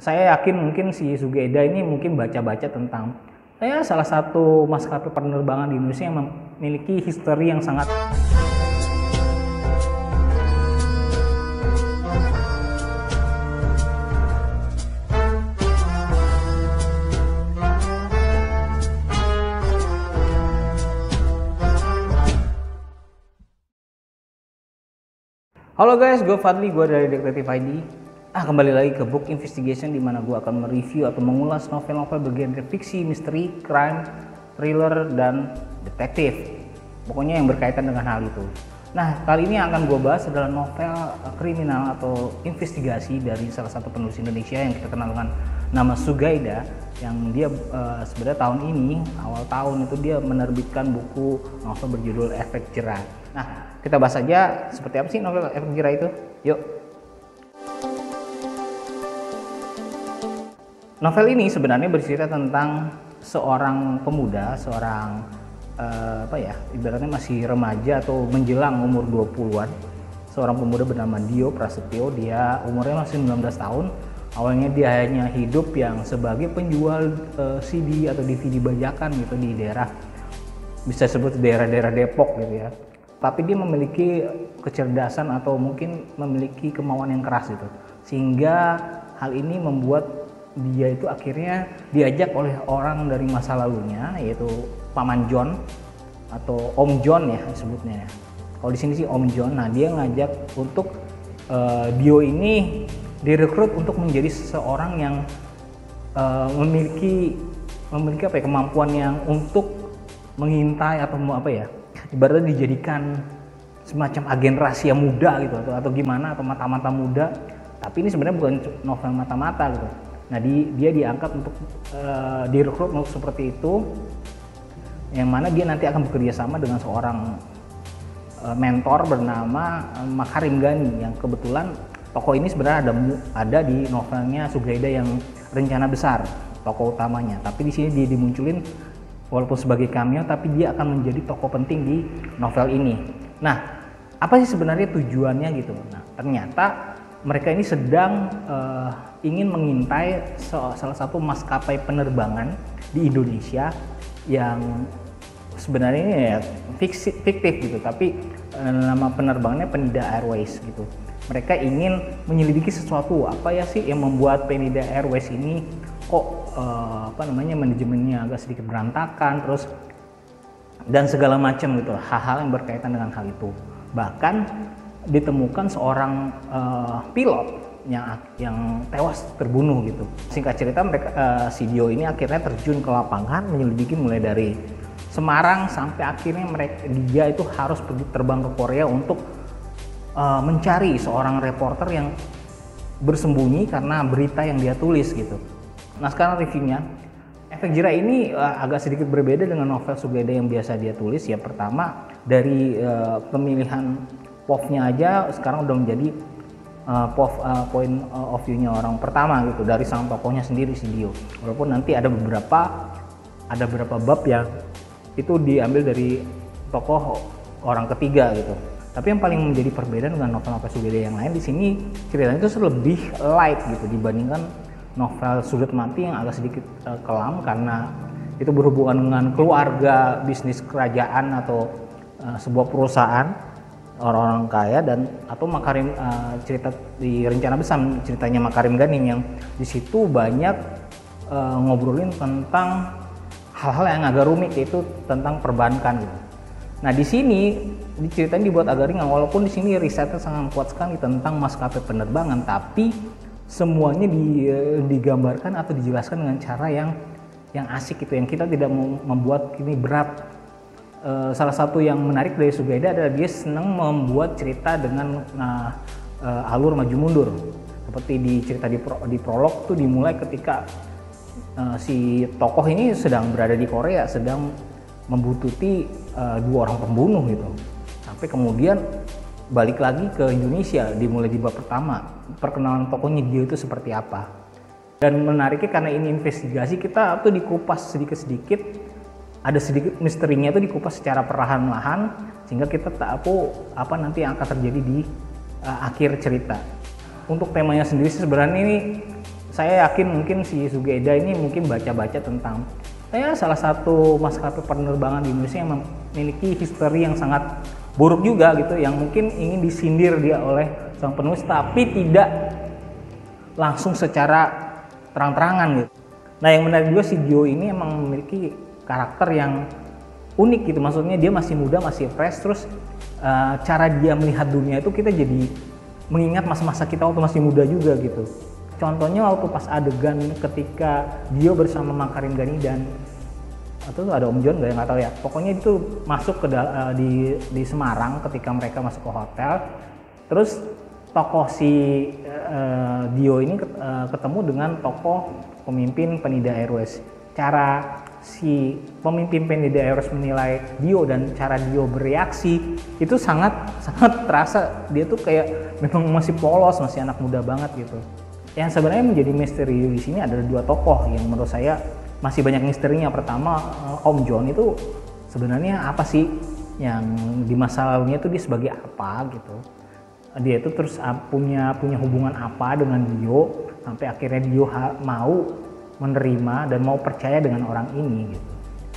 saya yakin mungkin si Sugeda ini mungkin baca-baca tentang salah satu maskapai penerbangan di Indonesia yang memiliki history yang sangat Halo guys, gue Fadli, gue dari Detektif ID. Kembali lagi ke Book Investigation, di mana gue akan mereview atau mengulas novel-novel bergenre fiksi, misteri, crime, thriller, dan detektif. Pokoknya yang berkaitan dengan hal itu. Nah, kali ini yang akan gue bahas adalah novel kriminal atau investigasi dari salah satu penulis Indonesia yang kita kenal dengan nama Sugeda, yang dia sebenarnya tahun ini, awal tahun itu dia menerbitkan buku novel berjudul Efek Jerah. Nah, kita bahas aja seperti apa sih novel Efek Jerah itu. Yuk. Novel ini sebenarnya bercerita tentang seorang pemuda, ibaratnya masih remaja atau menjelang umur 20-an. Seorang pemuda bernama Dio Prasetyo, dia umurnya masih 19 tahun. Awalnya dia hanya hidup yang sebagai penjual CD atau DVD bajakan gitu di daerah, bisa sebut daerah-daerah Depok gitu ya. Tapi dia memiliki kecerdasan atau mungkin memiliki kemauan yang keras gitu. Sehingga hal ini membuat dia itu akhirnya diajak oleh orang dari masa lalunya, yaitu Paman John atau Om John ya sebutnya. Kalau di sini sih Om John. Nah, dia ngajak untuk Dio ini direkrut untuk menjadi seseorang yang memiliki kemampuan yang untuk mengintai atau ibaratnya dijadikan semacam agen rahasia muda gitu atau gimana, atau mata-mata muda. Tapi ini sebenarnya bukan novel mata-mata gitu. Nah, dia diangkat untuk direkrut untuk seperti itu, yang mana dia nanti akan bekerja sama dengan seorang mentor bernama Makarim Gani, yang kebetulan tokoh ini sebenarnya ada di novelnya Sugeda yang Rencana Besar, tokoh utamanya. Tapi di sini dia dimunculin walaupun sebagai cameo, tapi dia akan menjadi tokoh penting di novel ini. Nah, apa sih sebenarnya tujuannya gitu? Nah, ternyata mereka ini sedang ingin mengintai salah satu maskapai penerbangan di Indonesia yang sebenarnya ini ya fiktif gitu, tapi nama penerbangannya Penida Airways gitu. Mereka ingin menyelidiki sesuatu, apa ya sih yang membuat Penida Airways ini kok manajemennya agak sedikit berantakan, terus dan segala macam gitu, hal-hal yang berkaitan dengan hal itu. Bahkan ditemukan seorang pilot yang tewas terbunuh gitu. Singkat cerita, si Dio ini akhirnya terjun ke lapangan menyelidiki mulai dari Semarang sampai akhirnya dia itu harus pergi terbang ke Korea untuk mencari seorang reporter yang bersembunyi karena berita yang dia tulis gitu. Nah, sekarang reviewnya. Efek Jerah ini agak sedikit berbeda dengan novel Sugeda yang biasa dia tulis. Ya, pertama dari pemilihan POV-nya aja sekarang udah menjadi point of view-nya orang pertama gitu, dari sang tokohnya sendiri, si Dio. Walaupun nanti ada beberapa bab yang itu diambil dari tokoh orang ketiga gitu. Tapi yang paling menjadi perbedaan dengan novel-novel Sugeda yang lain, di sini ceritanya itu lebih light gitu dibandingkan novel Sudut Mati yang agak sedikit kelam, karena itu berhubungan dengan keluarga, bisnis kerajaan atau sebuah perusahaan orang-orang kaya, dan atau Makarim cerita di Rencana Besar, ceritanya Makarim Gani yang di situ banyak ngobrolin tentang hal-hal yang agak rumit, yaitu tentang perbankan gitu. Nah, di sini ceritanya dibuat agak ringan, walaupun di sini risetnya sangat kuat sekali tentang maskapai penerbangan, tapi semuanya digambarkan atau dijelaskan dengan cara yang asik gitu, yang kita tidak membuat ini berat. Salah satu yang menarik dari Sugeda adalah dia senang membuat cerita dengan alur maju mundur. Seperti di cerita di prolog tuh dimulai ketika si tokoh ini sedang berada di Korea, sedang membuntuti dua orang pembunuh gitu. Sampai kemudian balik lagi ke Indonesia, dimulai di bab pertama, perkenalan tokohnya dia itu seperti apa. Dan menariknya karena ini investigasi, kita tuh dikupas sedikit-sedikit, ada sedikit misterinya itu dikupas secara perlahan-lahan, sehingga kita tahu apa nanti yang akan terjadi di akhir cerita. Untuk temanya sendiri sebenarnya ini saya yakin mungkin si Sugeda ini mungkin baca-baca tentang salah satu maskapai penerbangan di Indonesia yang memiliki history yang sangat buruk juga gitu, yang mungkin ingin disindir dia oleh sang penulis tapi tidak langsung secara terang-terangan gitu. Nah yang menarik juga si Dio ini emang memiliki karakter yang unik gitu, maksudnya dia masih muda, masih fresh, terus cara dia melihat dunia itu kita jadi mengingat masa-masa kita waktu masih muda juga gitu. Contohnya waktu pas adegan ketika Dio bersama Makarim Gani dan atau ada Om John nggak tahu ya, pokoknya itu masuk ke di Semarang ketika mereka masuk ke hotel, terus tokoh si Dio ini ketemu dengan tokoh pemimpin Penida Airways. Cara si pemimpin Penida Airways menilai Dio dan cara Dio bereaksi itu sangat terasa dia tuh kayak memang masih polos, masih anak muda banget gitu. Yang sebenarnya menjadi misteri di sini adalah dua tokoh yang menurut saya masih banyak misterinya. Pertama, Om John itu sebenarnya apa sih, yang di masa lalunya tuh dia sebagai apa gitu. Dia itu terus punya hubungan apa dengan Dio sampai akhirnya Dio mau menerima dan mau percaya dengan orang ini gitu.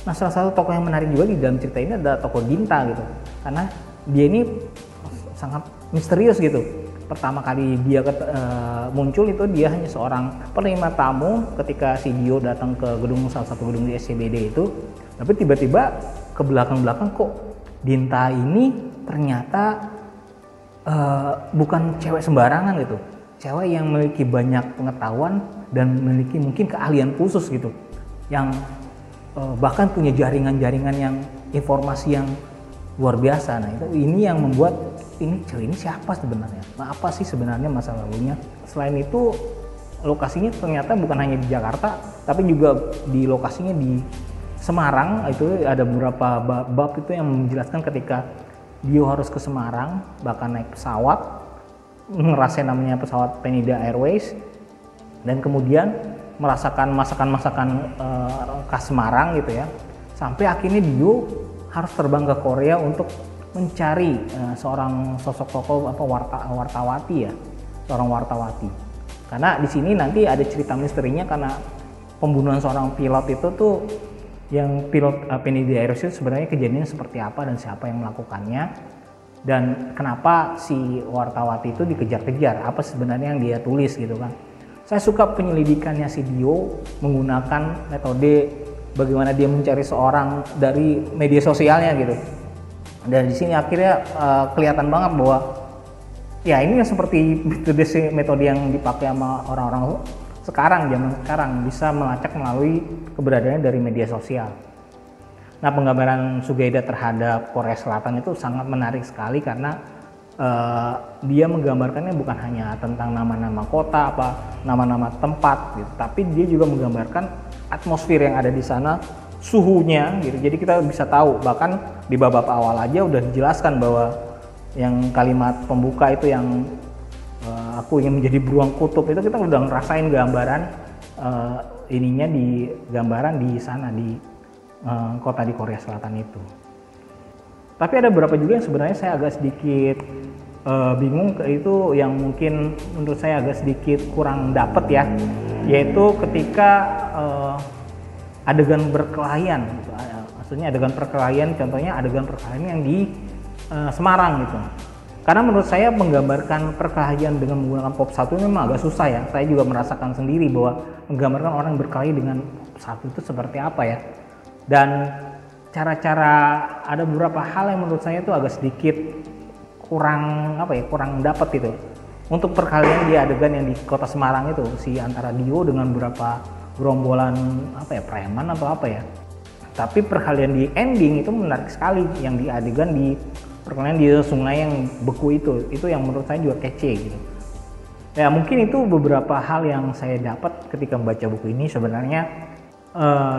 Nah salah satu tokoh yang menarik juga di dalam cerita ini adalah tokoh Dinta gitu, karena dia ini sangat misterius gitu. Pertama kali dia muncul itu dia hanya seorang penerima tamu ketika si Dio datang ke salah satu gedung di SCBD itu, tapi tiba-tiba ke belakang-belakang kok Dinta ini ternyata bukan cewek sembarangan gitu, cewek yang memiliki banyak pengetahuan dan memiliki mungkin keahlian khusus gitu, yang bahkan punya jaringan-jaringan yang informasi yang luar biasa. Nah ini yang membuat ini cewek ini siapa sebenarnya, nah, apa sih sebenarnya masa lalunya. Selain itu lokasinya ternyata bukan hanya di Jakarta tapi juga di lokasinya di Semarang. Itu ada beberapa bab itu yang menjelaskan ketika Dio harus ke Semarang bahkan naik pesawat, ngerasain namanya pesawat Penida Airways, dan kemudian merasakan masakan-masakan khas Semarang gitu ya, sampai akhirnya Dio harus terbang ke Korea untuk mencari seorang sosok tokoh wartawati ya, seorang wartawati. Karena di sini nanti ada cerita misterinya karena pembunuhan seorang pilot itu tuh, yang pilot Penida Airways itu sebenarnya kejadiannya seperti apa dan siapa yang melakukannya, dan kenapa si wartawati itu dikejar-kejar, apa sebenarnya yang dia tulis gitu kan. Saya suka penyelidikannya si Dio menggunakan metode bagaimana dia mencari seorang dari media sosialnya gitu. Dan di sini akhirnya kelihatan banget bahwa ya ini seperti metode yang dipakai sama orang-orang sekarang, zaman sekarang, bisa melacak melalui keberadaannya dari media sosial. Nah penggambaran Sugeda terhadap Korea Selatan itu sangat menarik sekali karena dia menggambarkannya bukan hanya tentang nama-nama kota, nama-nama tempat gitu, tapi dia juga menggambarkan atmosfer yang ada di sana, suhunya gitu. Jadi kita bisa tahu, bahkan di bab awal aja udah dijelaskan bahwa yang kalimat pembuka itu yang aku ingin menjadi beruang kutub, itu kita udah ngerasain gambaran ininya di gambaran di sana di kota di Korea Selatan itu. Tapi ada beberapa juga yang sebenarnya saya agak sedikit bingung, itu yang mungkin menurut saya agak sedikit kurang dapet ya, yaitu ketika adegan berkelahian, maksudnya adegan perkelahian, contohnya adegan perkelahian yang di Semarang gitu. Karena menurut saya menggambarkan perkelahian dengan menggunakan pop 1 memang agak susah ya. Saya juga merasakan sendiri bahwa menggambarkan orang berkelahi dengan pop 1 itu seperti apa ya. Dan cara-cara, ada beberapa hal yang menurut saya itu agak sedikit kurang kurang dapat gitu. Untuk perkelahian di adegan yang di kota Semarang itu, si antara Dio dengan beberapa gerombolan preman atau apa ya. Tapi perkelahian di ending itu menarik sekali, yang di adegan di perkelahian di sungai yang beku itu yang menurut saya juga kece gitu. Ya mungkin itu beberapa hal yang saya dapat ketika membaca buku ini. Sebenarnya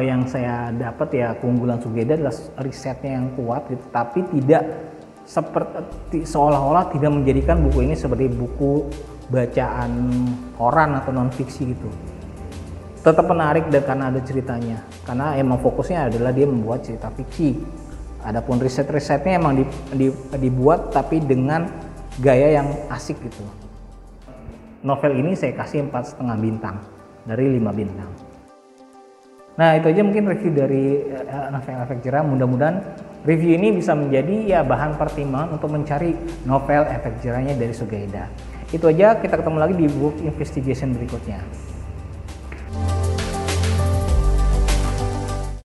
yang saya dapat ya, keunggulan Sugeda adalah risetnya yang kuat gitu, tapi tidak seperti seolah-olah tidak menjadikan buku ini seperti buku bacaan koran atau non fiksi gitu. Tetap menarik dan karena ada ceritanya, karena emang fokusnya adalah dia membuat cerita fiksi. Adapun riset-risetnya emang dibuat tapi dengan gaya yang asik gitu. Novel ini saya kasih 4,5 bintang. dari 5 bintang. Nah, itu aja mungkin review dari novel Efek Jerah. Mudah-mudahan review ini bisa menjadi ya bahan pertimbangan untuk mencari novel Efek Jerahnya dari Sugaida. Itu aja, kita ketemu lagi di book investigation berikutnya.